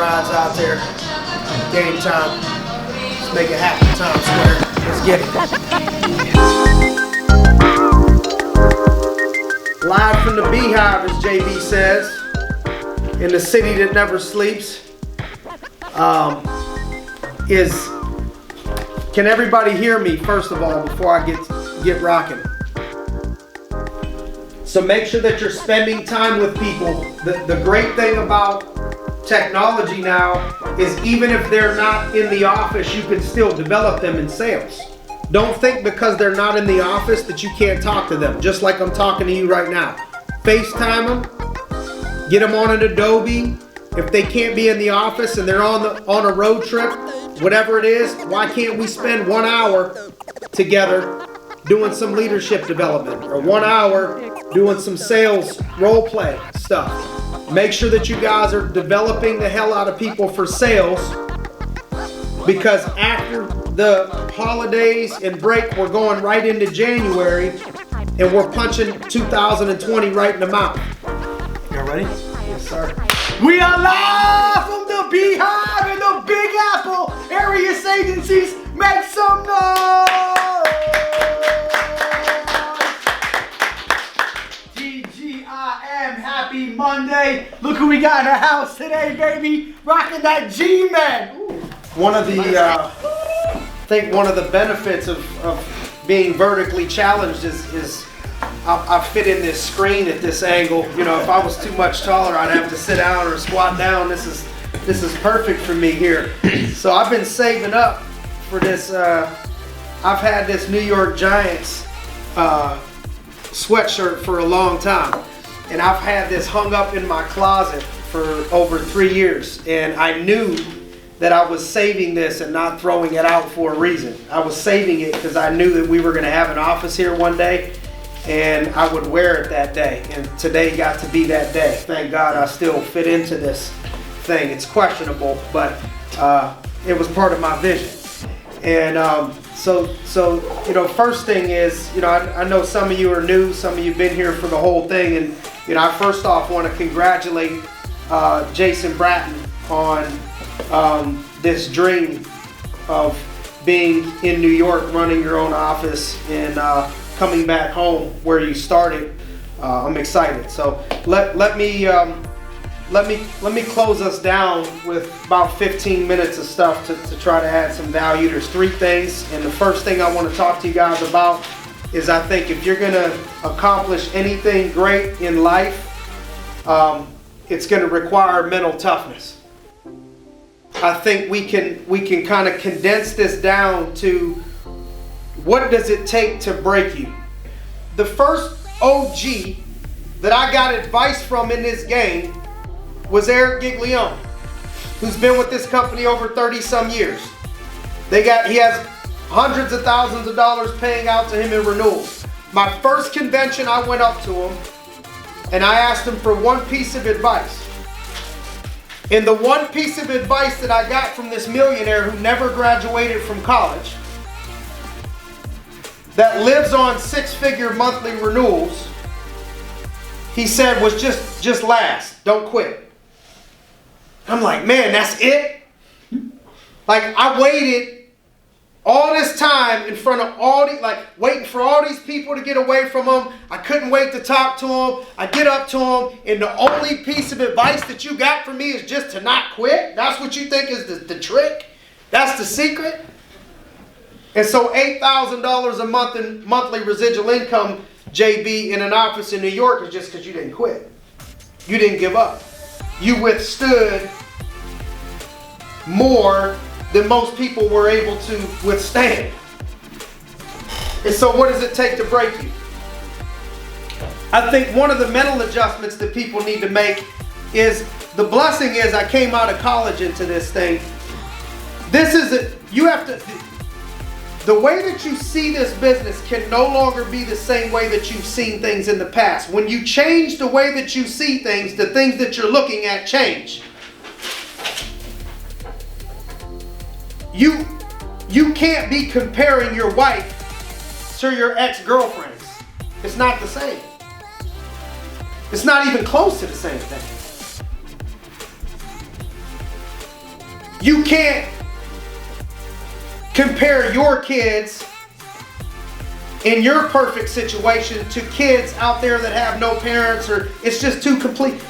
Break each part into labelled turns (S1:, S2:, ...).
S1: rides out there. Game time. Let's make it happen, Times Square. Let's get it. Live from the Beehive, as JB says, in the city that never sleeps. Can everybody hear me, first of all, before I get rocking? So make sure that you're spending time with people. The great thing about technology now is even if they're not in the office, you can still develop them in sales. Don't think because they're not in the office that you can't talk to them, just like I'm talking to you right now. FaceTime them, get them on an Adobe. If they can't be in the office and they're on a road trip, whatever it is, why can't we spend 1 hour together doing some leadership development, or 1 hour doing some sales role play stuff? Make sure that you guys are developing the hell out of people for sales, because after the holidays and break, we're going right into January and we're punching 2020 right in the mouth. Y'all ready? Yes, sir. We are live from the Beehive in the Big Apple. Arias agencies, make some noise. G.r.i.n.d. Happy Monday. Look who we got in the house today, baby. Rocking that G.r.i.n.d. One of the, I think one of the benefits of being vertically challenged is I fit in this screen at this angle. You know, if I was too much taller, I'd have to sit down or squat down. This is perfect for me here. So I've been saving up for this. I've had this New York Giants sweatshirt for a long time, and I've had this hung up in my closet for over 3 years, and I knew that I was saving this and not throwing it out for a reason. I was saving it because I knew that we were going to have an office here one day, and I would wear it that day, and today got to be that day. Thank God I still fit into this thing. It's questionable, but it was part of my vision. And so you know, first thing is, you know, I know some of you are new, some of you have been here for the whole thing, and you know, I first off want to congratulate Jason Bratton on this dream of being in New York, running your own office, and coming back home where you started. I'm excited. So let me close us down with about 15 minutes of stuff to try to add some value. There's 3 things, and the first thing I want to talk to you guys about is, I think if you're going to accomplish anything great in life, it's going to require mental toughness. I think we can kind of condense this down to, what does it take to break you? The first OG that I got advice from in this game was Eric Giglione, who's been with this company over 30 some years. He has hundreds of thousands of dollars paying out to him in renewals. My first convention, I went up to him and I asked him for one piece of advice. And the one piece of advice that I got from this millionaire who never graduated from college, that lives on 6-figure monthly renewals, he said was just last, don't quit. I'm like, man, that's it? Like, I waited all this time in front of all these, like, waiting for all these people to get away from him. I couldn't wait to talk to him. I get up to him, and the only piece of advice that you got from me is just to not quit? That's what you think is the trick? That's the secret? And so $8,000 a month in monthly residual income, JB, in an office in New York, is just because you didn't quit. You didn't give up. You withstood more than most people were able to withstand. And so what does it take to break you? I think one of the mental adjustments that people need to make is, the blessing is I came out of college into this thing. This is it. You have to, the way that you see this business can no longer be the same way that you've seen things in the past. When you change the way that you see things, the things that you're looking at change. You can't be comparing your wife to your ex-girlfriends. It's not the same. It's not even close to the same thing. You can't compare your kids in your perfect situation to kids out there that have no parents, or it's just too complete.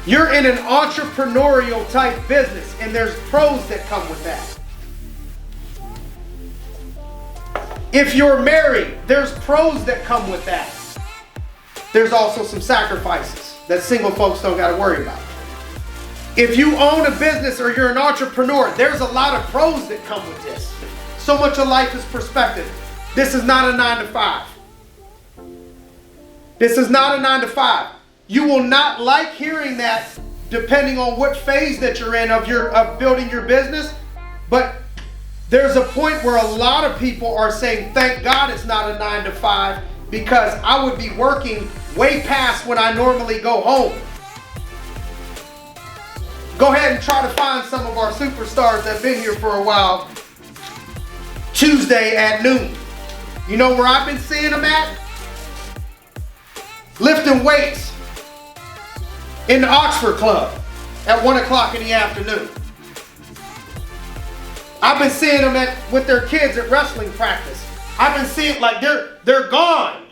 S1: You're in an entrepreneurial type business, and there's pros that come with that. If you're married, there's pros that come with that. There's also some sacrifices that single folks don't got to worry about. If you own a business or you're an entrepreneur, there's a lot of pros that come with this. So much of life is perspective. This is not a 9 to 5. This is not a 9 to 5. You will not like hearing that depending on what phase that you're in of building your business. But there's a point where a lot of people are saying, thank God it's not a 9 to 5, because I would be working way past when I normally go home. Go ahead and try to find some of our superstars that have been here for a while. Tuesday at noon. You know where I've been seeing them at? Lifting weights in the Oxford Club at 1 o'clock in the afternoon. I've been seeing them with their kids at wrestling practice. I've been seeing like they're gone.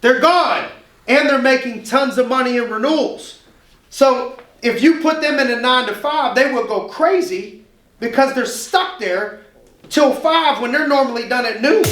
S1: They're gone. And they're making tons of money in renewals. So if you put them in a 9 to 5, they will go crazy because they're stuck there till 5 when they're normally done at noon.